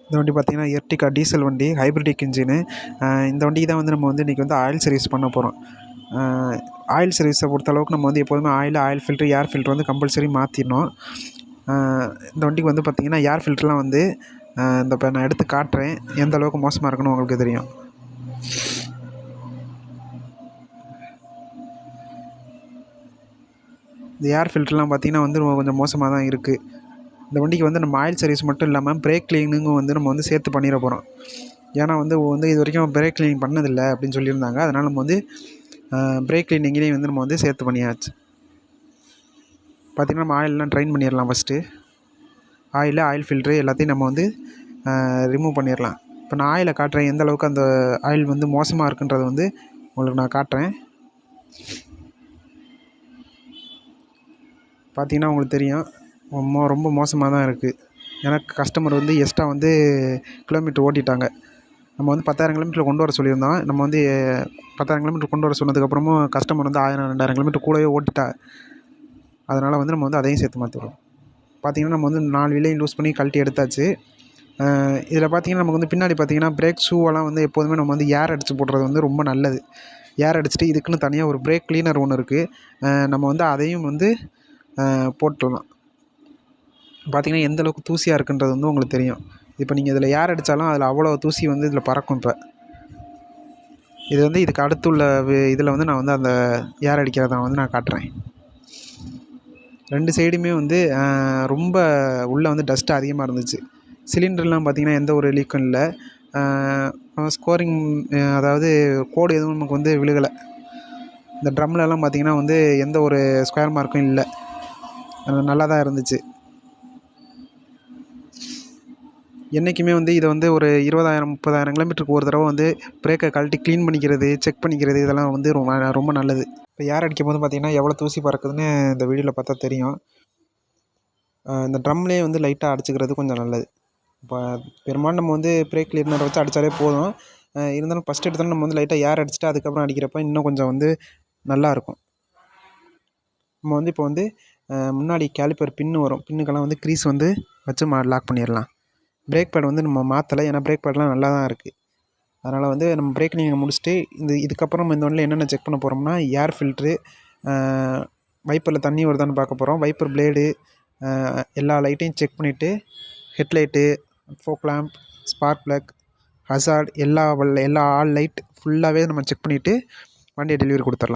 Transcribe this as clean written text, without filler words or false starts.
இந்த வண்டி பார்த்திங்கன்னா எர்டிகா டீசல் வண்டி, ஹைப்ரிடிக் இன்ஜினு. இந்த வண்டிக்கு தான் வந்து நம்ம வந்து இன்றைக்கி வந்து ஆயில் சர்வீஸ் பண்ண போகிறோம். ஆயில் சர்வீஸை பொறுத்தளவுக்கு நம்ம வந்து எப்போதுமே ஆயில் ஃபில்ட்ரு, ஏர் ஃபில்ட்ரு வந்து கம்பல்சரி மாற்றிடணும். இந்த வண்டிக்கு வந்து பார்த்திங்கன்னா ஏர் ஃபில்ட்ருலாம் வந்து இப்போ நான் எடுத்து காட்டுறேன், எந்த அளவுக்கு மோசமாக இருக்குன்னு உங்களுக்கு தெரியும். இந்த ஏர் ஃபில்ட்ருலாம் பார்த்திங்கன்னா வந்து கொஞ்சம் மோசமாக தான் இருக்குது. இந்த வண்டிக்கு வந்து நம்ம ஆயில் சர்வீஸ் மட்டும் இல்லாமல் பிரேக் கிளீனிங்கும் வந்து நம்ம வந்து சேர்த்து பண்ணிட போகிறோம். ஏன்னா வந்து இது வரைக்கும் பிரேக் கிளீனிங் பண்ணதில்லை அப்படின்னு சொல்லியிருந்தாங்க. அதனால் நம்ம வந்து பிரேக் கிளீனிங்லேயும் வந்து நம்ம வந்து சேர்த்து பண்ணியாச்சு. பார்த்திங்கன்னா நம்ம ஆயிலெலாம் ட்ரைன் பண்ணிடலாம். ஃபஸ்ட்டு ஆயில் ஃபில்ட்ரு எல்லாத்தையும் நம்ம வந்து ரிமூவ் பண்ணிடலாம். இப்போ நான் ஆயிலை காட்டுறேன், எந்த அளவுக்கு அந்த ஆயில் வந்து மோசமாக இருக்குன்றதை வந்து உங்களுக்கு நான் காட்டுறேன். பார்த்திங்கன்னா உங்களுக்கு தெரியும், ரொம்ப மோசமாக தான் இருக்குது. ஏன்னா கஸ்டமர் வந்து எக்ஸ்ட்ரா வந்து கிலோமீட்டர் ஓட்டிட்டாங்க. நம்ம வந்து 10,000 கிலோமீட்டர் கொண்டு வர சொல்லியிருந்தோம். நம்ம வந்து 10,000 கிலோமீட்டர் கொண்டு வர சொன்னதுக்கப்புறமும் கஸ்டமர் வந்து 1000, 2000 கிலோமீட்டர் கூடவே ஓட்டிட்டா. அதனால் வந்து நம்ம வந்து அதையும் சேர்த்து மாற்றிடுவோம். பார்த்திங்கன்னா நம்ம வந்து 4 வீலையும் லூஸ் பண்ணி கழட்டி எடுத்தாச்சு. இதில் பார்த்திங்கன்னா நமக்கு வந்து பின்னாடி பார்த்திங்கன்னா பிரேக் ஷூவெல்லாம் வந்து எப்போதுமே நம்ம வந்து ஏர் அடித்து போடுறது வந்து ரொம்ப நல்லது. ஏர் அடிச்சுட்டு இதுக்குன்னு தனியாக ஒரு பிரேக் க்ளீனர் ஒன்று இருக்குது. நம்ம வந்து அதையும் வந்து போட்டுடலாம். பார்த்திங்கன்னா எந்த அளவுக்கு தூசியாக இருக்குன்றது வந்து உங்களுக்கு தெரியும். இப்போ நீங்கள் இதில் ஏர் அடித்தாலும் அதில் அவ்வளோ தூசி வந்து இதில் பறக்கும். இப்போ இது வந்து இதுக்கு அடுத்துள்ள இதில் வந்து நான் வந்து அந்த ஏர் அடிக்கிறத வந்து நான் காட்டுறேன். 2 சைடுமே வந்து ரொம்ப உள்ளே வந்து டஸ்ட்டு அதிகமாக இருந்துச்சு. சிலிண்டர்லாம் பார்த்திங்கன்னா எந்த ஒரு லீக்கும் இல்லை. ஸ்கோரிங் அதாவது கோடு எதுவும் நமக்கு வந்து விழுகலை. இந்த ட்ரம்லலாம் பார்த்திங்கன்னா வந்து எந்த ஒரு ஸ்கொயர் மார்க்கும் இல்லை. நல்லா தான் இருந்துச்சு. என்றைக்குமே வந்து இதை வந்து ஒரு 20,000 30,000 கிலோமீட்டருக்கு ஒரு தடவை வந்து பிரேக்கை கழட்டி க்ளீன் பண்ணிக்கிறது, செக் பண்ணிக்கிறது, இதெல்லாம் வந்து ரொம்ப நல்லது. இப்போ ஏர் அடிக்கும் போது பார்த்திங்கன்னா எவ்வளோ தூசி பறக்குதுன்னு இந்த வீடியோவில் பார்த்தா தெரியும். இந்த ட்ரம்லேயே வந்து லைட்டாக அடிச்சுக்கிறது கொஞ்சம் நல்லது. இப்போ பெரும்பாலும் நம்ம வந்து பிரேக் கிளீனரை வச்சு அடித்தாலே போதும். இருந்தாலும் ஃபஸ்ட் எடுத்தோன்னே நம்ம வந்து லைட்டாக ஏர் அடிச்சுட்டு அதுக்கப்புறம் அடிக்கிறப்ப இன்னும் கொஞ்சம் வந்து நல்லாயிருக்கும். நம்ம வந்து இப்போ வந்து முன்னாடி கேலிப்பர் பின்னு வரும், பின்னுக்கெல்லாம் வந்து க்ரீஸ் வந்து வச்சு லாக் பண்ணிடலாம். பிரேக் பேட் வந்து நம்ம மாற்றலை, ஏன்னா பிரேக் பேட்லாம் நல்லா தான் இருக்குது. அதனால் வந்து நம்ம பிரேக் கிளீனிங்கை முடிச்சுட்டு இதுக்கப்புறம் இந்த வண்டியில் என்னென்ன செக் பண்ண போகிறோம்னா ஏர் ஃபில்ட்ரு, வைப்பரில் தண்ணி வருதான்னு பார்க்க போகிறோம், வைப்பர் பிளேடு, எல்லா லைட்டையும் செக் பண்ணிவிட்டு headlight, fog lamp, spark plug, hazard எல்லா ஆல் லைட் ஃபுல்லாகவே நம்ம செக் பண்ணிவிட்டு வண்டியை டெலிவரி கொடுத்துடலாம்.